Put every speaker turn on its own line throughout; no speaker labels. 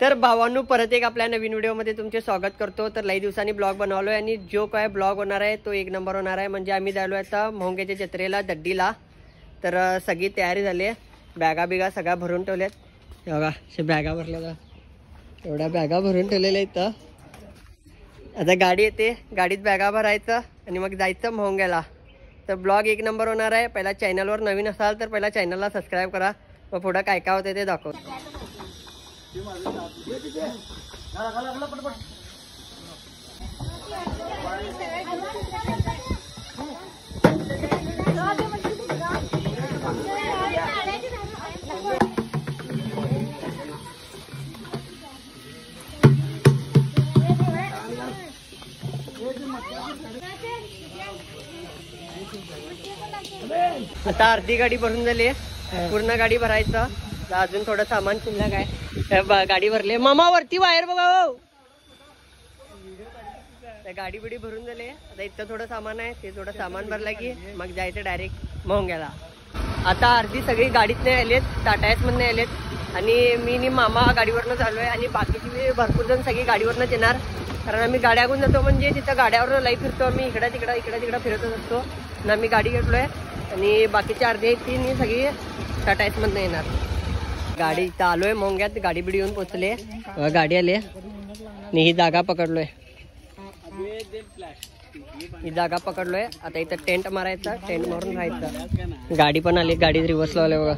तर भावांनो परत एक आपल्या नवीन व्हिडिओमध्ये तुमचे स्वागत करतो। तर लई दिवसांनी ब्लॉग बनवलोय आणि जो काय ब्लॉग होणार आहे तो एक नंबर होणार आहे। म्हणजे आम्ही जायलो आता मोंग्याच्या जत्रेला दड्डीला। तर सगळी तयारी झाली आहे, बॅगा बिगा सगळ्या भरून ठेवल्यात बघा। अशा बॅगा भरल्या, एवढ्या बॅगा भरून ठेवलेल्या इथं। आता गाडी येते, गाडीत बॅगा भरायचं आणि मग जायचं मोंग्याला। तर ब्लॉग एक नंबर होणार आहे। पहिला चॅनलवर नवीन असाल तर पहिला चॅनलला सबस्क्राईब करा, मग पुढे काय काय होते ते दाखव। आता अर्धी गाडी भरून झाली, पूर्ण गाडी भरायचं। अजून थोडं सामान शिल्लक आहे। गाडी भरली मामा, वरती वायर बघा। गाडी बिडी भरून झाली, आता इथं थोडं सामान आहे, ते थोडं सामान भरलं की मग जायचं डायरेक्ट मोंग्याला। आता अर्धी सगळी गाडीत नाही आलेत, टाटा एस मधून आलेत आणि मी नी मामा गाडीवरनं चालू आहे आणि बाकीची भरपूर जण सगळी गाडीवरनंच येणार। कारण आम्ही गाड्या घेऊन जातो, म्हणजे तिथं गाड्यावर लाईव्ह फिरतो आम्ही, इकडे तिकडं फिरतच असतो ना। आम्ही गाडी घेतलोय आणि बाकीचे अर्धे ती सगळी टाटा एस मधनं येणार। गाडी इथं आलोय मोंग्यात, गाडी बिडी येऊन पोचले, गाडी आली आणि ही जागा पकडलोय, ही जागा पकडलोय। आता इथं टेंट मारायचा, टेंट मारून राहायचं। गाडी पण आली, गाडी रिव्हर्स लावले बघा।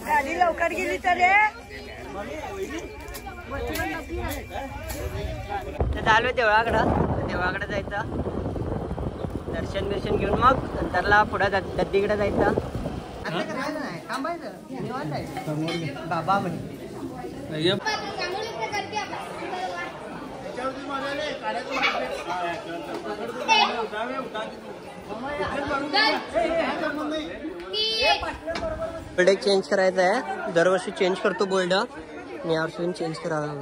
गाडी लवकर गेली तर
चालू आहे देवळाकडे जायचं, दर्शन बिर्शन घेऊन मग नंतरला पुढे दड्डीकडे जायचं। बाबा म्हणे बोल्ड चेंज करायचं आहे, दरवर्षी चेंज करतो बोल्ड, मी यावर्षी चेंज करायला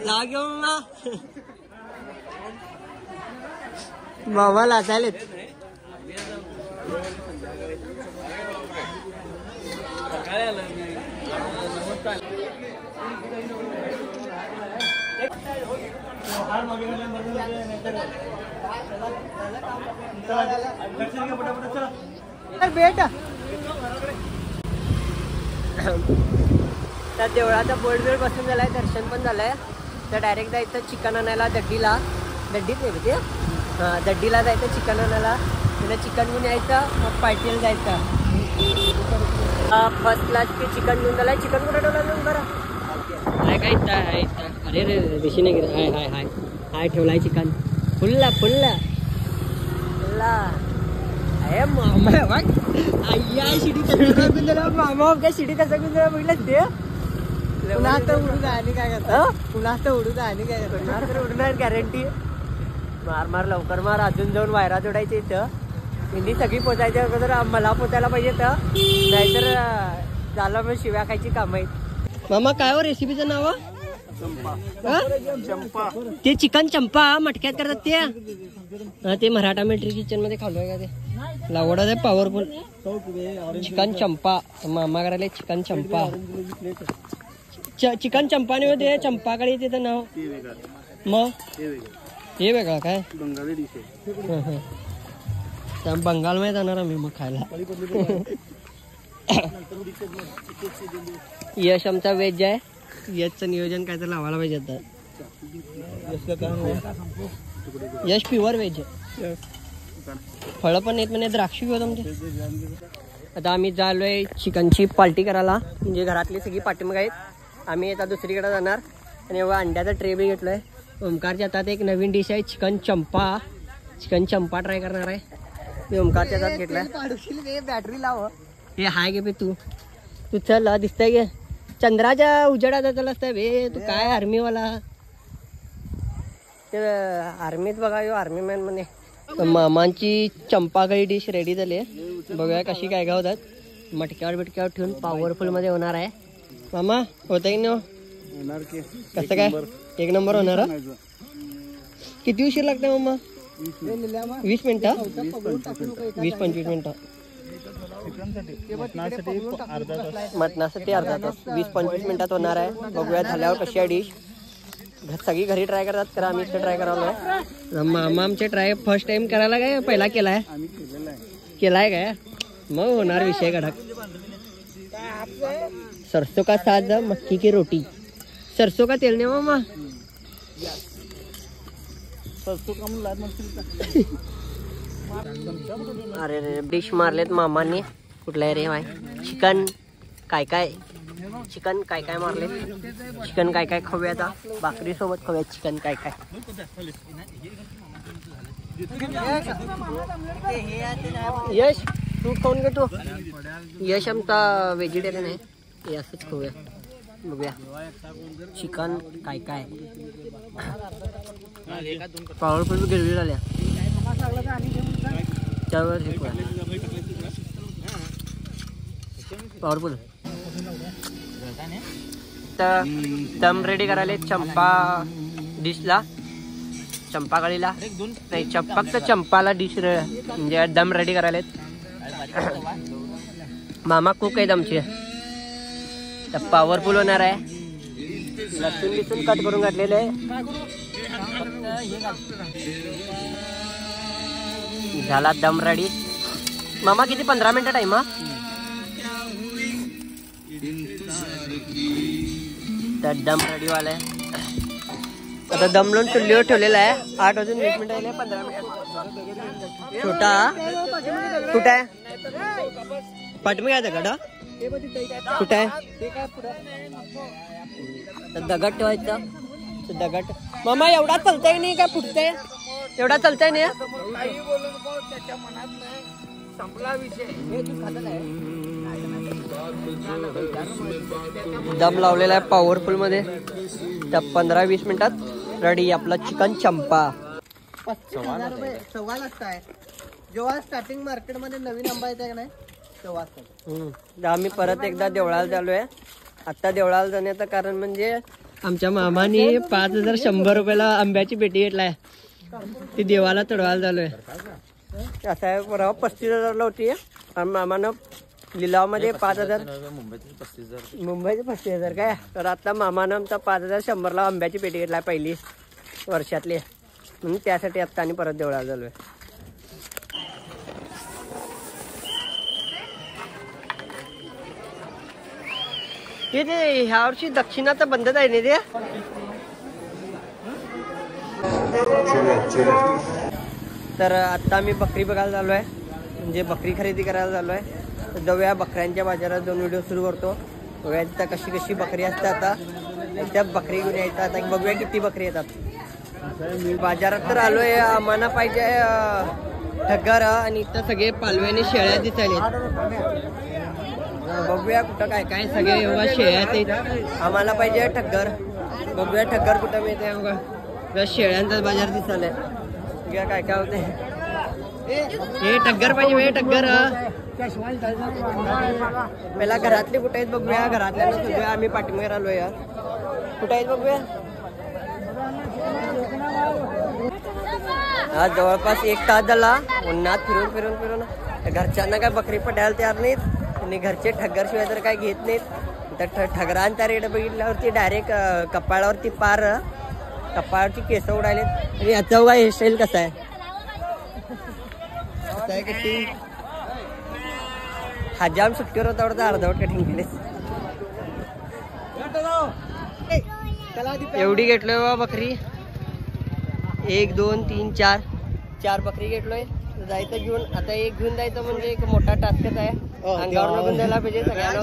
लागेल ना। मामा लाचालेत बेटा। त्या देवळाचा बोर्ड बिल्ड बसून झालाय, दर्शन पण झालंय। तर डायरेक्ट जायचं चिकन आणायला दड्डीला, दड्डीत नाही म्हणजे दड्डीला जायचं चिकन आणायला, तिला चिकन घेऊन यायचं, मग पार्टीला जायचं। फर्स्ट क्लासचे चिकन घेऊन झालाय। चिकन कुठे ठेवला बरं आहे काय इथं आहे, अरे रे दिशी नाही गेलं, हाय हाय हाय हाय ठेवलाय चिकन फुल्ला फुल्ला फुल्ला। अरे मामा आय्या शिडी कसं गुंजला, मामा काय शिडी कसं गुंजला बघितलं ते। पुन्हा तर उडू जा आणि काय करता, पुन्हा तर उडू जा आणि काय करता, पुन्हा तर उडणार गॅरंटी। मार लवकर मार, अजून जाऊन वायरा जोडायचे इथं, हिंदी सगळी पोचायच्या अगोदर मला पोचायला पाहिजे तर, नाहीतर झालं मग शिव्या खायची काम आहेत। मामा काय हो रेसिपीचं नाव? चंपा, ते चिकन चंपा मटक्यात करतात ते मराठा मिलिटरी किचन मध्ये खाल्लोय का ते, लावडा आहे पॉवरफुल चिकन चंपा। मामा करायला चिकन चंपा, चिकन चंपा नाही होते, चंपाकडे त्याचं नाव। मग हे वेगळा काय बंगाली डिश आहे, बंगाल मध्ये जाणार आम्ही मग खायला। यश आमचा व्हेज आहे, यशचं नियोजन काय तर लावायला पाहिजे आता। यश प्युअर व्हेज आहे, फळं पण येत म्हणजे द्राक्ष घेऊ तुमचे। आता आम्ही जालोय चिकनची पार्टी करायला, म्हणजे घरातली सगळी पाठीमाग आहेत, आम्ही आता दुसरीकडे जाणार। आणि एवढा अंड्याचा ट्रे बी घेतलोय। ओमकारच्या हातात एक नवीन डिश आहे चिकन चंपा, चिकन चंपा ट्राय करणार आहे मी। ओमकारच्या हातात घेतलाय, बॅटरी लाव हे हाय गे तू चल दिसतंय गे चंद्राच्या उजेडात चल असतं बे तू काय आर्मीवाला। ते आर्मीत बघा यो आर्मी मॅन म्हणे मामांची चंपाकळी डिश रेडी झाली आहे. बघूया कशी काय काय होतात. मटक्यावर बिटक्यावर ठेवून पॉवरफुल मध्ये होणार आहे. मामा होतं की नाही? कसं काय एक नंबर होणार? किती उशीर लागते मामा? 20 मिनिटं 20-25 मिनिटं. मटणासाठी अर्धा तास 20-25 मिनिटात होणार आहे. बघूया झाल्यावर कशी आहे डिश. सगळी घरी ट्राय करतात करा, आम्ही इथे ट्राय करायला. मामा आमचे ट्राय फर्स्ट टाइम करायला काय पहिला केलाय? केलाय काय? मग होणार विषय कडक. सरसों का साग मक्की की रोटी. सरसों का तेल ने मामा. अरे रे डिश मारलेत मामांनी. कुठला रे माय? चिकन काय काय मारले. चिकन काय काय खाऊया आता. भाकरी सोबत खाऊया चिकन काय काय. यश तू खाऊन घेतो. यश आमचा व्हेजिटेरियन आहे. असंच खाऊया. बघूया चिकन काय काय. पॉवरफुल गिरवी झाल्या त्यावर पॉवरफुल. तर दम रेडी करायला चंपा डिशला, चंपाकळीला नाही फक्त चंपाला डिश म्हणजे दम रेडी करायला. मामा कुक आहेत आमचे. तर पॉवरफुल होणार आहे. लसूण बिसून कट करून घातलेले आहे. झाला दम रेडी. मामा किती 15 मिनिटं टाइम? तर दम रेडी वाला आहे. आता दम लावून चुल्लीवर ठेवलेला आहे. 8 वाजून 20 मिनिटं राहिले. 15 मिनिट. छोटा कुठं आहे? पाठमी काय दगड कुठं आहे? दगड ठेवायचं. दगड मामा एवढा चालतंय नाही काय? फुटतंय एवढा चालतंय नाही. दम लावलेला आहे पॉवरफुल मध्ये. त्या 15-20 मिनिटात रेडी आपला चिकन चंपा. 35,000 रुपये सव्वा लाख आहे. जेव्हा स्टार्टिंग मार्केट मध्ये नवीन आंबा येते का नाही तेव्हा. आम्ही परत एकदा देवळाला चालूय. आता देवळाला जाण्याचं कारण म्हणजे आमच्या मामाने 5,100 रुपयाला आंब्याची पेटी घेतलाय. ती देवाला चढवायला चालूय. असं आहे. बरोबर 35,000ला होती आणि मामानं लिलाव मध्ये 5,000. मुंबईचे 35,000 काय. तर आता मामानं आमचा 5,100ला आंब्याची पेटी घेतलाय पहिली वर्षातली. म्हणून त्यासाठी आता आणि परत देवळाला चालूय. ते ह्या वर्षी दक्षिणाचं बंदच आहे ना ते. तर आता आम्ही बकरी बघायला चालू आहे. म्हणजे बकरी खरेदी करायला चालू आहे. जाऊया बकऱ्यांच्या बाजारात 2 व्हिडिओ सुरू करतो. बघूया तिथं कशी कशी बकरी असते. आता त्या बकरी घेऊन यायचं. आता बघूया किती बकरी येतात. बाजारात तर आलोय. आम्हाला पाहिजे ठग्गर आणि इथं सगळे पालव्याने शेळ्या दिसायला. बघूया कुठं काय काय सगळे एवढा शेळ्याच आम्हाला पाहिजे ठग्गर. बघूया ठग्गर कुठं मिळते. बघा शेळ्यांचाच बाजार दिसायलाय. बघूया काय काय होते. हे टग्गर पाहिजे. हे टग्गर पहिला घरातले कुठे आहेत बघूया. घरातल्यांना सगळ्या आम्ही पाठीमागे आलोय. कुठे आहेत बघूया. आज जवळपास 1 तास झाला उन्हात फिरून फिरून फिरून. घरच्यांना काय बकरी पटायला तयार नाहीत आणि घरचे ठग्गर शिवाय तर काय घेत नाहीत. तर ठगरांचा रेट बघितल्यावरती डायरेक्ट कपाळावरती पार कपाळावरची केस उडाले. आणि याचा बघा हेअरस्टाईल कसा आहे. कटिंग हजाम सुट्टीवर होता वाटतं. अर्धवट कटिंग केले. एवढी घेतलोय बा बकरी. 1 2 3 4 बकरी घेतलोय. जायचं घेऊन. आता एक घेऊन जायचं म्हणजे एक मोठा टास्कच आहे. अंगावर घेऊन द्यायला पाहिजे सगळ्यांना.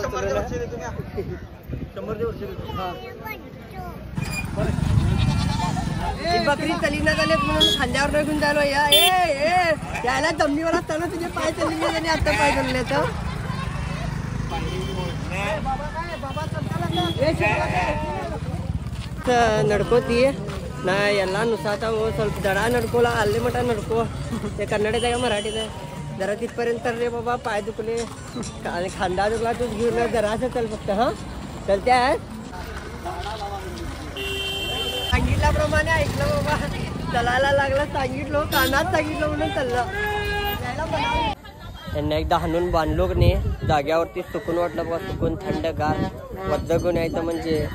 बकरी चली ना झाले म्हणून खांद्यावर घेऊन जायलो. यायला जमिनीवर असताना तुझे पाय चालले आणि आता पाय चालले. तर ನಡ್ಕೋತಿ ನಾ ಎಲ್ಲ ನುಸಾತಾವು ಸ್ವಲ್ಪ ದಡ ನಡ್ಕೋಲ್ಲ ಅಲ್ಲೇ ಮಟ ನಡ್ಕೋ ते कन्नडच आहे का मराठीच आहे? जरा तिथपर्यंत तर रे बाबा, पाय दुखले आणि खांदा दुखला, तूच घेऊन जरा असं चल फक्त. हा चलते आहे, सांगितल्याप्रमाणे ऐकलं बाबा, चलायला लागलं, सांगितलं कानात सांगितलं म्हणून चाललं. त्यांना एकदा हाणून बांधलो की नाही जाग्यावरती, सुकून वाटलं बघा, सुकून थंडगार वज्जगून यायचं. म्हणजे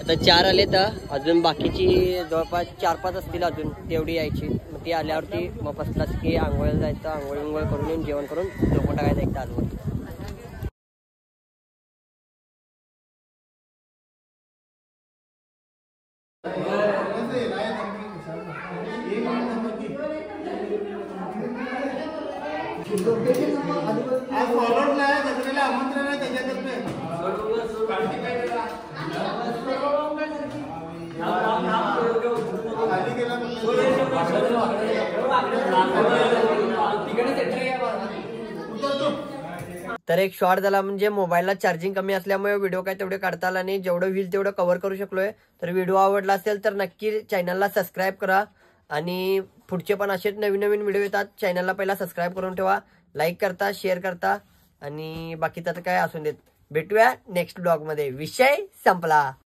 आता 4 आले तर अजून बाकीची जवळपास 4-5 असतील अजून, तेवढी यायची. मग ती आल्यावरती मग बसलाच की आंघोळीला जायचं, आंघोळ करून येऊन जेवण करून झोपून टाकायचं एक तासभर. तर एक शॉर्ट झाला, म्हणजे मोबाईलला चार्जिंग कमी असल्यामुळे व्हिडिओ काय तेवढे काढता आला नाही. जेवढं होईल तेवढं कव्हर करू शकलोय. तर व्हिडिओ आवडला असेल तर नक्की चॅनलला सबस्क्राईब करा, आणि पुढचे पण असेच नवीन नवीन व्हिडिओ येतात. चॅनलला पहिला सबस्क्राईब करून ठेवा, लाईक करता, शेअर करता, आणि बाकीचं तर काय असून देत. भेटूया नेक्स्ट ब्लॉग मध्ये. विषय संपला.